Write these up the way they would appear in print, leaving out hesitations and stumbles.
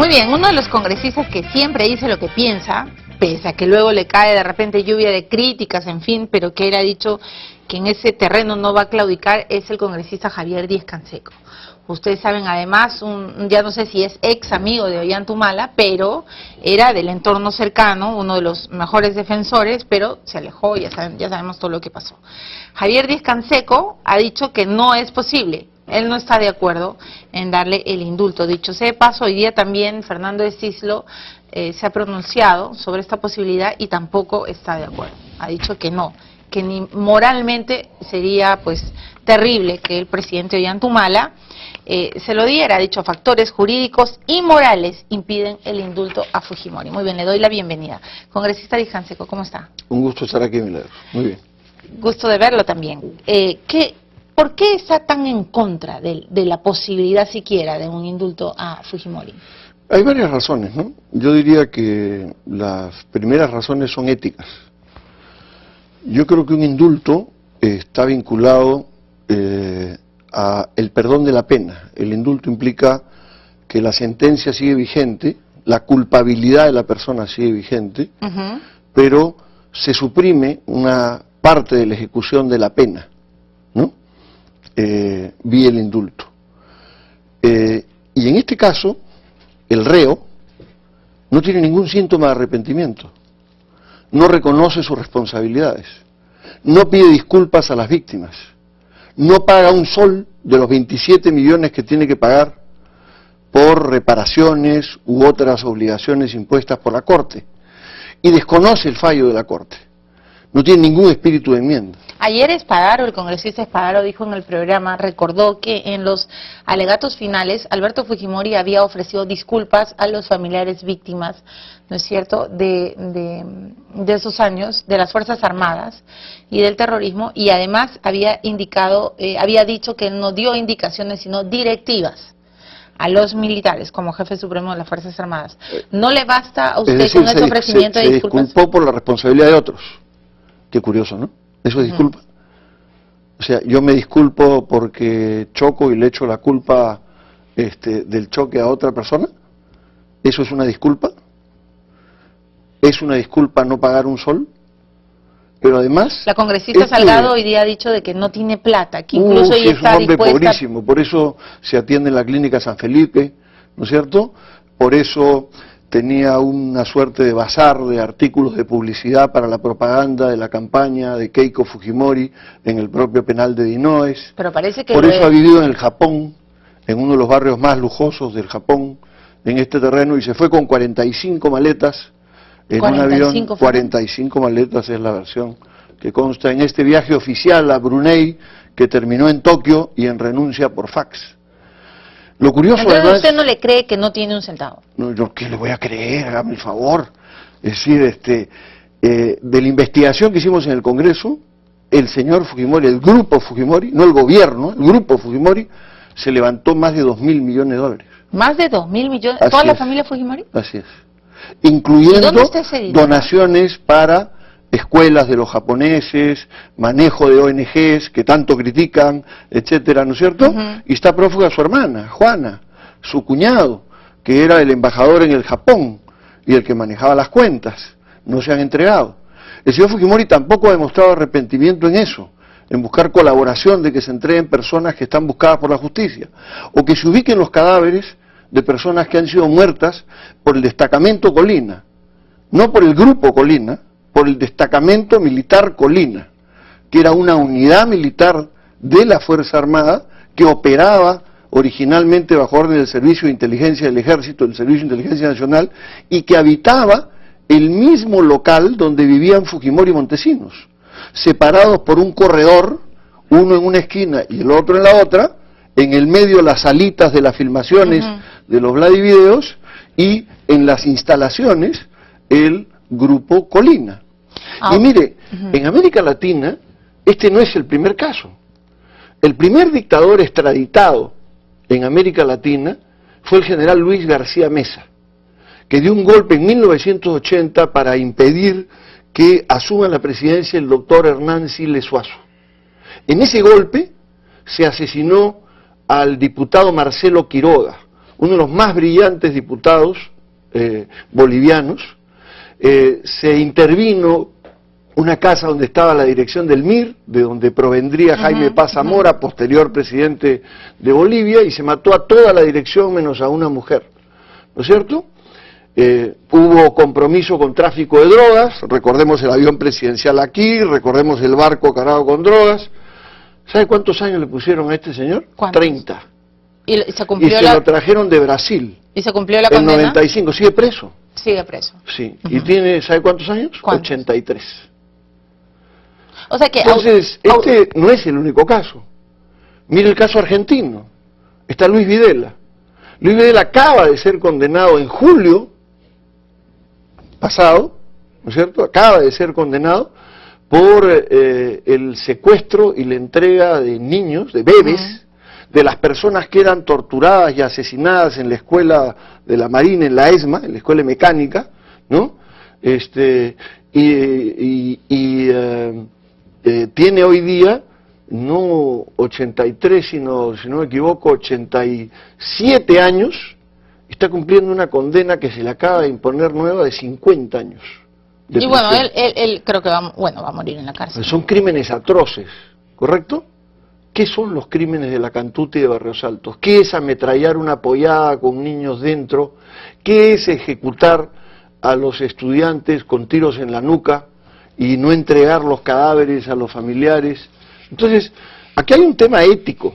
Muy bien, uno de los congresistas que siempre dice lo que piensa, pese a que luego le cae de repente lluvia de críticas, en fin, pero que él ha dicho que en ese terreno no va a claudicar, es el congresista Javier Díaz-Canseco. Ustedes saben, además, ya no sé si es ex amigo de Ollanta-Humala, pero era del entorno cercano, uno de los mejores defensores, pero se alejó, ya sabemos todo lo que pasó. Javier Díaz-Canseco ha dicho que no es posible. Él no está de acuerdo en darle el indulto. Dicho sea de paso, hoy día también Fernando de Cislo se ha pronunciado sobre esta posibilidad y tampoco está de acuerdo. Ha dicho que no, que ni moralmente sería pues terrible que el presidente Ollanta-Humala se lo diera. Ha dicho factores jurídicos y morales impiden el indulto a Fujimori. Muy bien, le doy la bienvenida. Congresista Díaz-Canseco, ¿cómo está? Un gusto estar aquí, Milagro. Muy bien. Gusto de verlo también. ¿Por qué está tan en contra de la posibilidad siquiera de un indulto a Fujimori? Hay varias razones, ¿no? Yo diría que las primeras razones son éticas. Yo creo que un indulto está vinculado a el perdón de la pena. El indulto implica que la sentencia sigue vigente, la culpabilidad de la persona sigue vigente, pero se suprime una parte de la ejecución de la pena, ¿no? Vía el indulto. Y en este caso, el reo no tiene ningún síntoma de arrepentimiento, no reconoce sus responsabilidades, no pide disculpas a las víctimas, no paga un sol de los 27 millones que tiene que pagar por reparaciones u otras obligaciones impuestas por la Corte, y desconoce el fallo de la Corte. No tiene ningún espíritu de enmienda. Ayer Espadaro, el congresista Espadaro, dijo en el programa, recordó que en los alegatos finales Alberto Fujimori había ofrecido disculpas a los familiares víctimas, ¿no es cierto?, de esos años, de las Fuerzas Armadas y del terrorismo, y además había dicho que no dio indicaciones sino directivas a los militares como jefe supremo de las Fuerzas Armadas. ¿No le basta a usted con ese ofrecimiento de disculpas? Se disculpó por la responsabilidad de otros. Qué curioso, ¿no? Eso es disculpa. O sea, yo me disculpo porque choco y le echo la culpa del choque a otra persona. ¿Eso es una disculpa? ¿Es una disculpa no pagar un sol? Pero además... La congresista Salgado hoy día ha dicho de que no tiene plata, que incluso ella está dispuesta... Es un hombre pobrísimo, por eso se atiende en la clínica San Felipe, ¿no es cierto? Por eso tenía una suerte de bazar de artículos de publicidad para la propaganda de la campaña de Keiko Fujimori en el propio penal de Dinoes. Pero parece que por eso ha vivido en el Japón, en uno de los barrios más lujosos del Japón, en este terreno, y se fue con 45 maletas en un avión. 45 maletas es la versión que consta en este viaje oficial a Brunei, que terminó en Tokio y en renuncia por fax. Lo curioso, entonces, además, ¿usted no le cree que no tiene un centavo? No, yo qué le voy a creer, hágame el favor. Es decir, de la investigación que hicimos en el Congreso, el señor Fujimori, el grupo Fujimori, no el gobierno, el grupo Fujimori, se levantó más de 2.000 millones de dólares. ¿Más de 2.000 millones? Así ¿Toda la es. familia Fujimori? Así es. Incluyendo ¿Y dónde está ese dinero? Donaciones para escuelas de los japoneses, manejo de ONGs que tanto critican, etcétera, ¿no es cierto? Y está prófuga su hermana, Juana, su cuñado, que era el embajador en el Japón y el que manejaba las cuentas. No se han entregado. El señor Fujimori tampoco ha demostrado arrepentimiento en eso, en buscar colaboración de que se entreguen personas que están buscadas por la justicia, o que se ubiquen los cadáveres de personas que han sido muertas por el destacamento Colina, no por el grupo Colina, por el destacamento militar Colina, que era una unidad militar de la Fuerza Armada que operaba originalmente bajo orden del Servicio de Inteligencia del Ejército, del Servicio de Inteligencia Nacional, y que habitaba el mismo local donde vivían Fujimori y Montesinos, separados por un corredor, uno en una esquina y el otro en la otra, en el medio las salitas de las filmaciones de los Vladivideos, y en las instalaciones el grupo Colina. Y mire, en América Latina, este no es el primer caso. El primer dictador extraditado en América Latina fue el general Luis García Meza, que dio un golpe en 1980 para impedir que asuma la presidencia el doctor Hernán Siles Suazo. En ese golpe se asesinó al diputado Marcelo Quiroga, uno de los más brillantes diputados bolivianos. Se intervino una casa donde estaba la dirección del MIR, de donde provendría Jaime Paz Zamora, posterior presidente de Bolivia, y se mató a toda la dirección menos a una mujer, ¿no es cierto? Hubo compromiso con tráfico de drogas, recordemos el avión presidencial aquí, recordemos el barco cargado con drogas. ¿Sabe cuántos años le pusieron a este señor? ¿Cuántos? 30. ¿Y se cumplió Y se lo trajeron de Brasil. ¿Y se cumplió la En condena? 95, sigue preso. Sigue preso. Sí, y tiene, ¿sabe cuántos años? ¿Cuántos? 83. O sea que... Entonces, este no es el único caso. Mire el caso argentino. Está Luis Videla. Luis Videla acaba de ser condenado en julio pasado, ¿no es cierto? Acaba de ser condenado por el secuestro y la entrega de niños, de bebés, de las personas que eran torturadas y asesinadas en la escuela de la Marina, en la ESMA, en la escuela mecánica, ¿no? Tiene hoy día no 83, sino, si no me equivoco, 87 años, está cumpliendo una condena que se le acaba de imponer nueva de 50 años. Y bueno, él creo que va a morir en la cárcel. Son crímenes atroces, ¿correcto? ¿Qué son los crímenes de la Cantuta y de Barrios Altos? ¿Qué es ametrallar una pollada con niños dentro? ¿Qué es ejecutar a los estudiantes con tiros en la nuca y no entregar los cadáveres a los familiares? Entonces, aquí hay un tema ético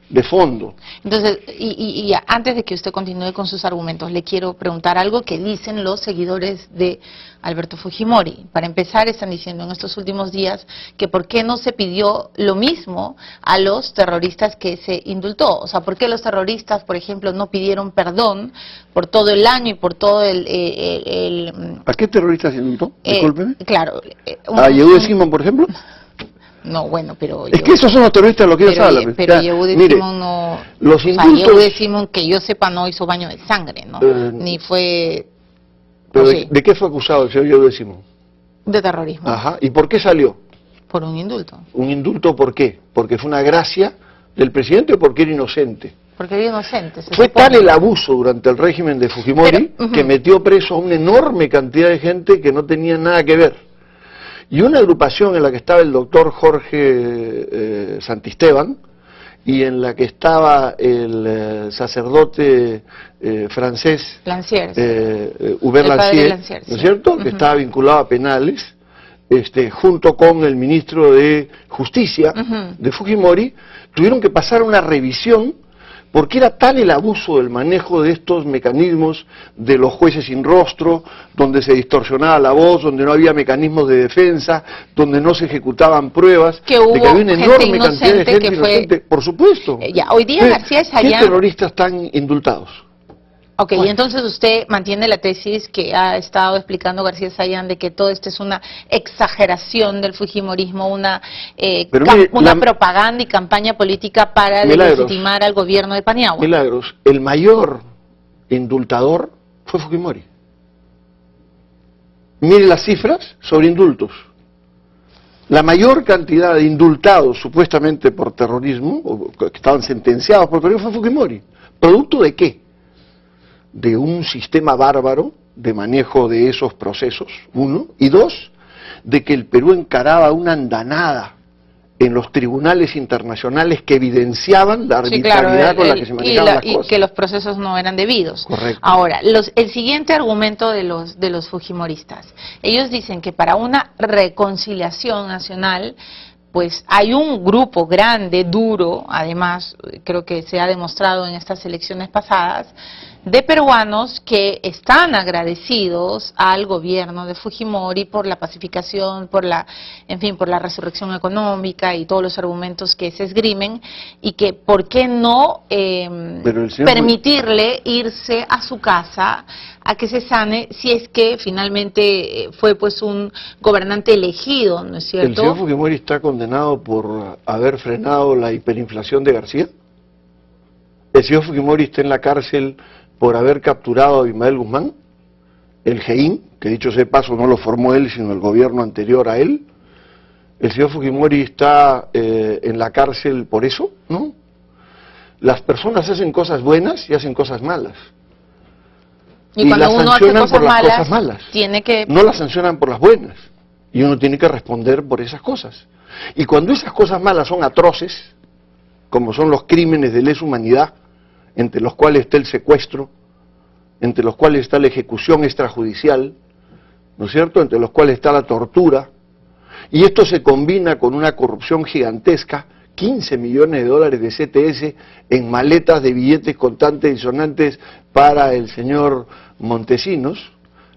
de fondo. Entonces, y antes de que usted continúe con sus argumentos, le quiero preguntar algo que dicen los seguidores de Alberto Fujimori. Para empezar, están diciendo en estos últimos días que por qué no se pidió lo mismo a los terroristas que se indultó. O sea, por qué los terroristas, por ejemplo, no pidieron perdón por todo el año y por todo ¿A qué terroristas se indultó? Discúlpeme. Claro. ¿A Yehude Simón, por ejemplo? No, bueno, pero... Es que esos son los terroristas de los que ellos hablan. Pero Yehude Simón no... Los indultos... Yehude Simón, que yo sepa, no hizo baño de sangre, ¿no? Ni fue... Pero ¿de qué fue acusado el señor Yehude Simón? De terrorismo. Ajá. ¿Y por qué salió? Por un indulto. ¿Un indulto por qué? ¿Porque fue una gracia del presidente o porque era inocente? Porque era inocente. Fue tal el abuso durante el régimen de Fujimori que metió preso a una enorme cantidad de gente que no tenía nada que ver. Y una agrupación en la que estaba el doctor Jorge Santisteban y en la que estaba el sacerdote francés Hubert Lancier, ¿no es cierto?, que estaba vinculado a penales, junto con el ministro de Justicia de Fujimori, tuvieron que pasar una revisión porque era tal el abuso del manejo de estos mecanismos de los jueces sin rostro, donde se distorsionaba la voz, donde no había mecanismos de defensa, donde no se ejecutaban pruebas, que hubo de que había una enorme cantidad de gente inocente, por supuesto. Hoy día García Sayán... ¿Qué terroristas están indultados? Ok, y entonces usted mantiene la tesis que ha estado explicando García Sayán de que todo esto es una exageración del fujimorismo, una propaganda y campaña política para legitimar al gobierno de Paniagua. Milagros, el mayor indultador fue Fujimori. Mire las cifras sobre indultos. La mayor cantidad de indultados supuestamente por terrorismo, o que estaban sentenciados por terrorismo, fue Fujimori. ¿Producto de qué? De un sistema bárbaro de manejo de esos procesos, uno, y dos, de que el Perú encaraba una andanada en los tribunales internacionales que evidenciaban la arbitrariedad con la que se manejaban las cosas. Y que los procesos no eran debidos. Correcto. Ahora, el siguiente argumento de los fujimoristas, ellos dicen que para una reconciliación nacional, pues hay un grupo grande, duro, además creo que se ha demostrado en estas elecciones pasadas, de peruanos que están agradecidos al gobierno de Fujimori por la pacificación, por la resurrección económica y todos los argumentos que se esgrimen, y que por qué no permitirle irse a su casa a que se sane si es que finalmente fue pues un gobernante elegido, ¿no es cierto? ¿El señor Fujimori está condenado por haber frenado la hiperinflación de García? ¿El señor Fujimori está en la cárcel por haber capturado a Abimael Guzmán? ¿El GEIN, que dicho sea de paso no lo formó él sino el gobierno anterior a él? ¿El señor Fujimori está en la cárcel por eso? ¿No? las personas hacen cosas buenas y hacen cosas malas. Y cuando las uno hace sancionan cosas por las malas, cosas malas. tiene que... No las sancionan por las buenas. Y uno tiene que responder por esas cosas. Y cuando esas cosas malas son atroces, como son los crímenes de lesa humanidad, entre los cuales está el secuestro, entre los cuales está la ejecución extrajudicial, ¿no es cierto?, entre los cuales está la tortura, y esto se combina con una corrupción gigantesca, 15 millones de dólares de CTS en maletas de billetes contantes y sonantes para el señor Montesinos,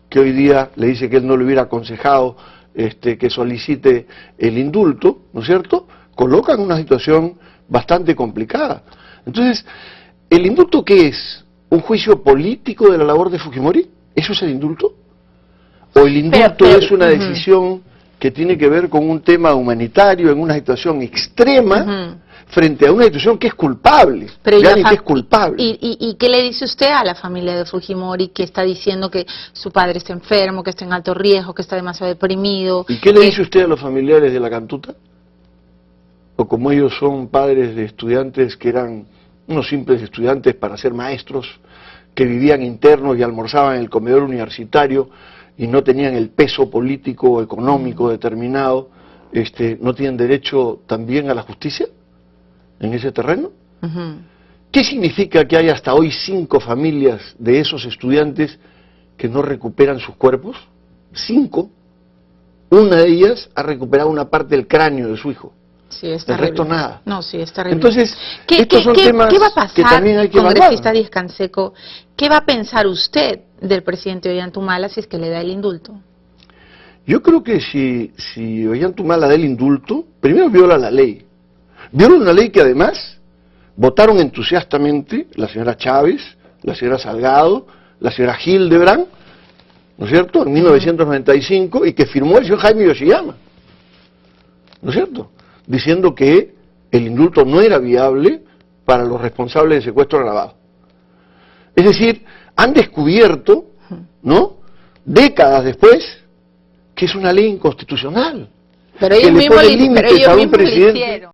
que hoy día le dice que él no le hubiera aconsejado que solicite el indulto, ¿no es cierto?, colocan una situación bastante complicada. Entonces, ¿el indulto qué es? ¿Un juicio político de la labor de Fujimori? ¿Eso es el indulto? ¿O el indulto es una decisión que tiene que ver con un tema humanitario en una situación extrema frente a una situación que es culpable? Pero ya ni que es culpable. ¿Y qué le dice usted a la familia de Fujimori que está diciendo que su padre está enfermo, que está en alto riesgo, que está demasiado deprimido? ¿Y qué le dice usted a los familiares de la Cantuta? O como ellos son padres de estudiantes que eran unos simples estudiantes para ser maestros, que vivían internos y almorzaban en el comedor universitario y no tenían el peso político o económico determinado, ¿no tienen derecho también a la justicia en ese terreno? ¿Qué significa que hay hasta hoy 5 familias de esos estudiantes que no recuperan sus cuerpos? 5. Una de ellas ha recuperado una parte del cráneo de su hijo. Sí, es el resto nada. No, sí, es terrible. Entonces, estos son temas ¿qué va a pasar, que también hay que congresista Díaz Canseco? ¿Qué va a pensar usted del presidente Ollantumala si es que le da el indulto? Yo creo que si Ollantumala da el indulto, primero viola la ley. Viola una ley que además votaron entusiastamente la señora Chávez, la señora Salgado, la señora Hildebrand, ¿no es cierto?, en 1995, y que firmó el señor Jaime Yoshiyama, ¿no es cierto?, diciendo que el indulto no era viable para los responsables de secuestro agravado. Es decir, han descubierto, ¿no?, décadas después, que es una ley inconstitucional. Pero ellos mismos lo hicieron.